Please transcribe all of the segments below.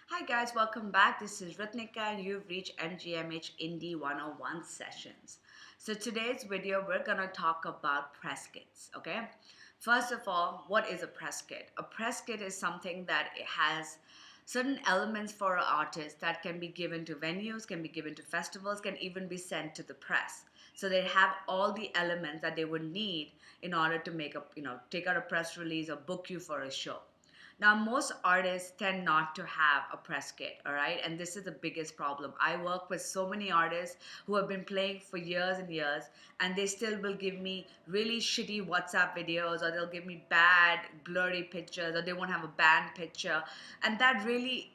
Hi guys, welcome back. This is Ratnika and you've reached MGMH Indie 101 sessions. So today's video we're going to talk about press kits, okay? First of all, what is a press kit? A press kit is something that it has certain elements for an artist that can be given to venues, can be given to festivals, can even be sent to the press. So they have all the elements that they would need in order to take out a press release or book you for a show. Now, most artists tend not to have a press kit, all right? And this is the biggest problem. I work with so many artists who have been playing for years and years, and they still will give me really shitty WhatsApp videos, or they'll give me bad, blurry pictures, or they won't have a band picture. And that really,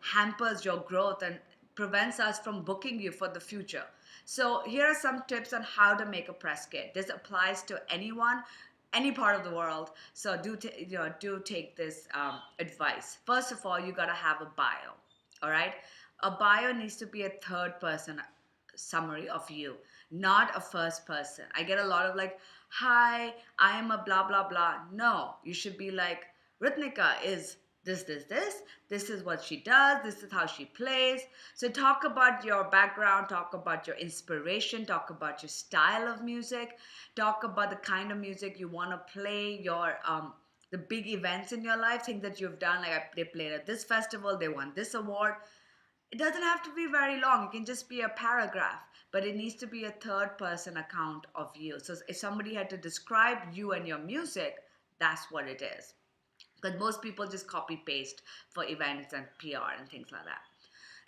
hampers your growth and prevents us from booking you for the future. So here are some tips on how to make a press kit. This applies to anyone, any part of the world. So do take this advice. First of all, you gotta have a bio. All right, a bio needs to be a third person summary of you, not a first person. I get a lot of like, "Hi, I am a blah blah blah." No, you should be like, Ritnika is this. This is what she does. This is how she plays. So talk about your background, talk about your inspiration, talk about your style of music, talk about the kind of music you want to play, your the big events in your life, things that you've done. Like they played at this festival, they won this award. It doesn't have to be very long. It can just be a paragraph, but it needs to be a third person account of you. So if somebody had to describe you and your music, that's what it is. Because most people just copy paste for events and PR and things like that.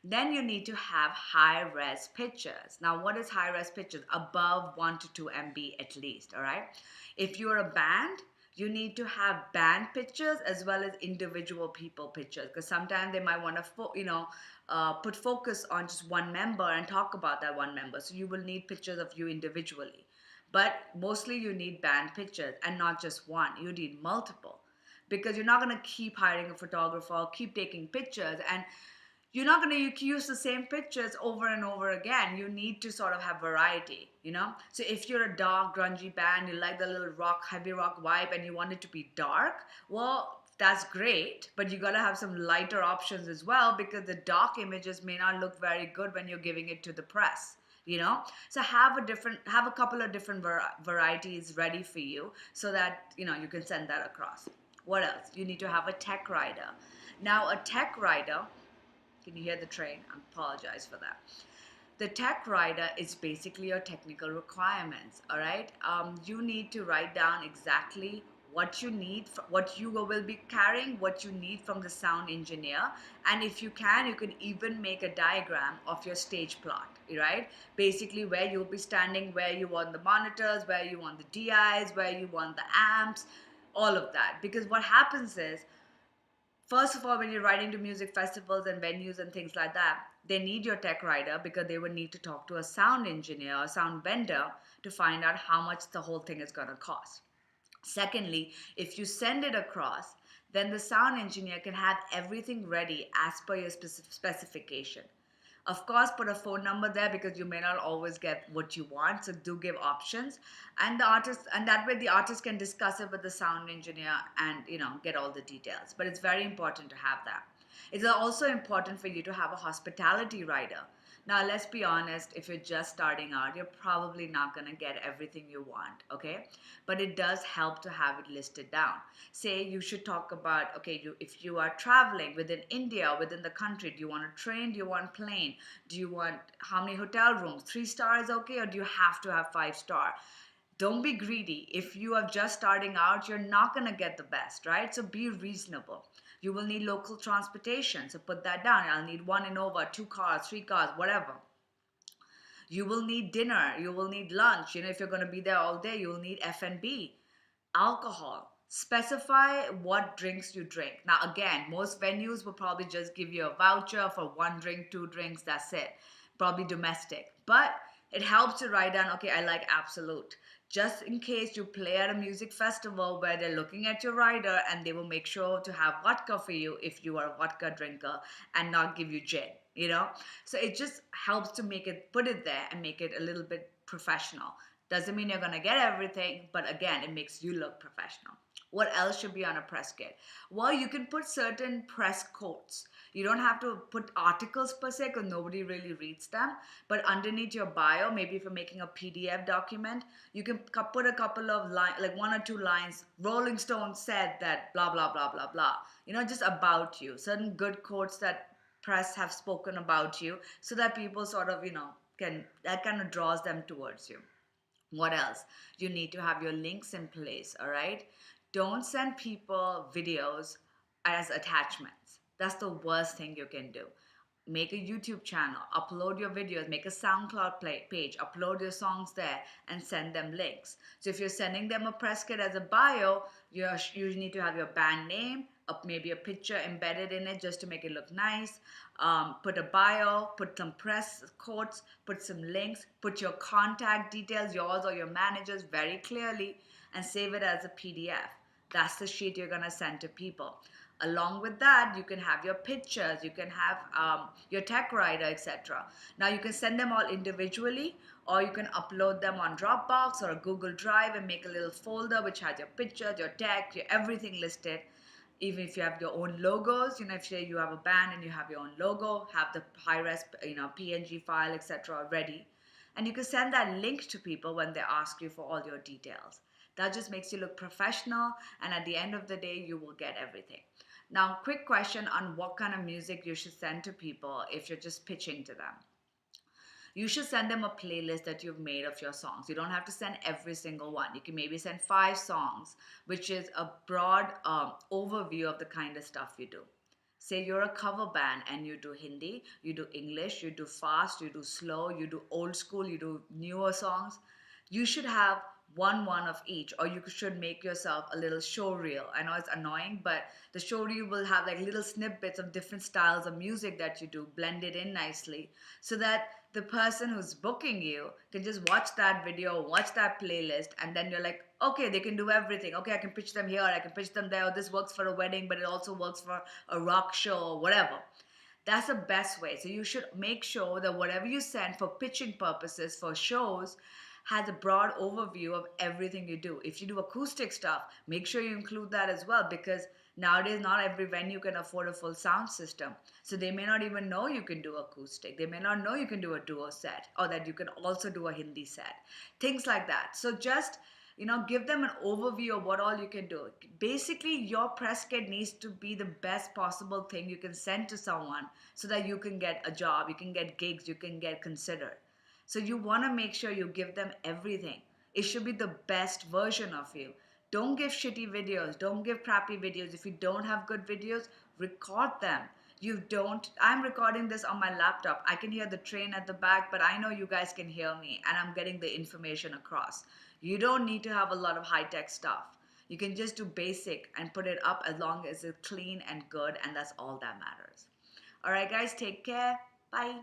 Then you need to have high res pictures. Now, what is high res pictures? Above 1 to 2 MB at least, all right? If you're a band, you need to have band pictures as well as individual people pictures, because sometimes they might want to put focus on just one member and talk about that one member, so you will need pictures of you individually. But mostly you need band pictures, and not just one, you need multiple, because you're not going to keep hiring a photographer, keep taking pictures, and you're not going to use the same pictures over and over again. You need to sort of have variety, you know? So if you're a dark, grungy band, you like the little rock, heavy rock vibe, and you want it to be dark, well, that's great, but you gotta have some lighter options as well, because the dark images may not look very good when you're giving it to the press. So have a couple of different varieties ready for you, so that you can send that across. What else? You need to have a tech rider. Now, a tech rider, can you hear the train? I apologize for that. The tech rider is basically your technical requirements, all right? You need to write down exactly what you need, what you will be carrying, what you need from the sound engineer. And if you can even make a diagram of your stage plot, right? Basically where you'll be standing, where you want the monitors, where you want the DIs, where you want the amps, all of that. Because what happens is, first of all, when you're writing to music festivals and venues and things like that, they need your tech writer, because they would need to talk to a sound engineer or sound vendor to find out how much the whole thing is going to cost. Secondly, if you send it across, then the sound engineer can have everything ready as per your specification. Of course, put a phone number there, because you may not always get what you want. So do give options, and that way the artist can discuss it with the sound engineer and get all the details. But it's very important to have that. It's also important for you to have a hospitality rider. Now, let's be honest, if you're just starting out, you're probably not going to get everything you want, okay? But it does help to have it listed down. Say you should talk about, okay, if you are traveling within India, within the country, do you want a train? Do you want plane? Do you want how many hotel rooms? 3 star is okay, or do you have to have 5 star? Don't be greedy. If you are just starting out, you're not going to get the best, right? So be reasonable. You will need local transportation. So put that down. I'll need one Innova, 2 cars, 3 cars, whatever. You will need dinner. You will need lunch. If you're going to be there all day, you will need F&B, alcohol. Specify what drinks you drink. Now, again, most venues will probably just give you a voucher for 1 drink, 2 drinks, that's it. Probably domestic. But it helps to write down, okay, I like Absolute. Just in case you play at a music festival where they're looking at your rider, and they will make sure to have vodka for you if you are a vodka drinker, and not give you gin. So it just helps to put it there and make it a little bit professional. Doesn't mean you're going to get everything, but again, it makes you look professional. What else should be on a press kit? Well, you can put certain press quotes. You don't have to put articles per se because nobody really reads them. But underneath your bio, maybe if you're making a PDF document, you can put a couple of lines, like one or two lines. Rolling Stone said that blah, blah, blah, blah, blah. Just about you. Certain good quotes that press have spoken about you so that people sort of, that kind of draws them towards you. What else? You need to have your links in place, all right? Don't send people videos as attachments. That's the worst thing you can do. Make a YouTube channel, upload your videos, make a SoundCloud page, upload your songs there, and send them links. So if you're sending them a press kit as a bio, you need to have your band name, maybe a picture embedded in it just to make it look nice. Put a bio, put some press quotes, put some links, put your contact details, yours or your manager's, very clearly, and save it as a PDF. That's the sheet you're going to send to people. Along with that, you can have your pictures, you can have your tech writer, etc. Now you can send them all individually, or you can upload them on Dropbox or a Google Drive and make a little folder which has your pictures, your tech, your everything listed. Even if you have your own logos, if you have a band and you have your own logo, have the high-res, PNG file, etc. ready. And you can send that link to people when they ask you for all your details. That just makes you look professional, and at the end of the day, you will get everything. Now, quick question on what kind of music you should send to people if you're just pitching to them. You should send them a playlist that you've made of your songs. You don't have to send every single one. You can maybe send 5 songs, which is a broad overview of the kind of stuff you do. Say you're a cover band and you do Hindi, you do English, you do fast, you do slow, you do old school, you do newer songs. You should have one of each, or you should make yourself a little show reel. I know it's annoying, but the show reel will have like little snippets of different styles of music that you do blended in nicely, so that the person who's booking you can just watch that video, watch that playlist, and then you're like, okay, they can do everything. Okay, I can pitch them here, I can pitch them there. Or this works for a wedding, but it also works for a rock show or whatever. That's the best way. So you should make sure that whatever you send for pitching purposes for shows has a broad overview of everything you do. If you do acoustic stuff, make sure you include that as well, because nowadays not every venue can afford a full sound system. So they may not even know you can do acoustic. They may not know you can do a duo set, or that you can also do a Hindi set. Things like that. So just give them an overview of what all you can do. Basically, your press kit needs to be the best possible thing you can send to someone so that you can get a job, you can get gigs, you can get considered. So you want to make sure you give them everything. It should be the best version of you. Don't give shitty videos. Don't give crappy videos. If you don't have good videos, record them. I'm recording this on my laptop. I can hear the train at the back, but I know you guys can hear me, and I'm getting the information across. You don't need to have a lot of high-tech stuff. You can just do basic and put it up as long as it's clean and good, and that's all that matters. All right, guys, take care. Bye.